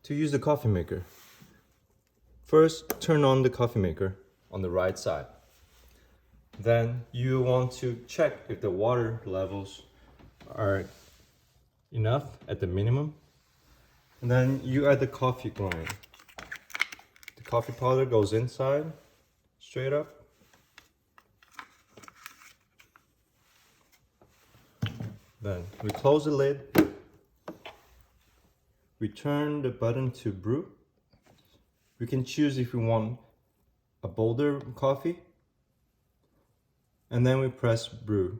to use the coffee maker. First, turn on the coffee maker on the right side. Then you want to check if the water levels are enough at the minimum. And then you add the coffee grind. The coffee powder goes inside, straight up. Then we close the lid. We turn the button to brew. We can choose if we want a bolder coffee. And then we press brew.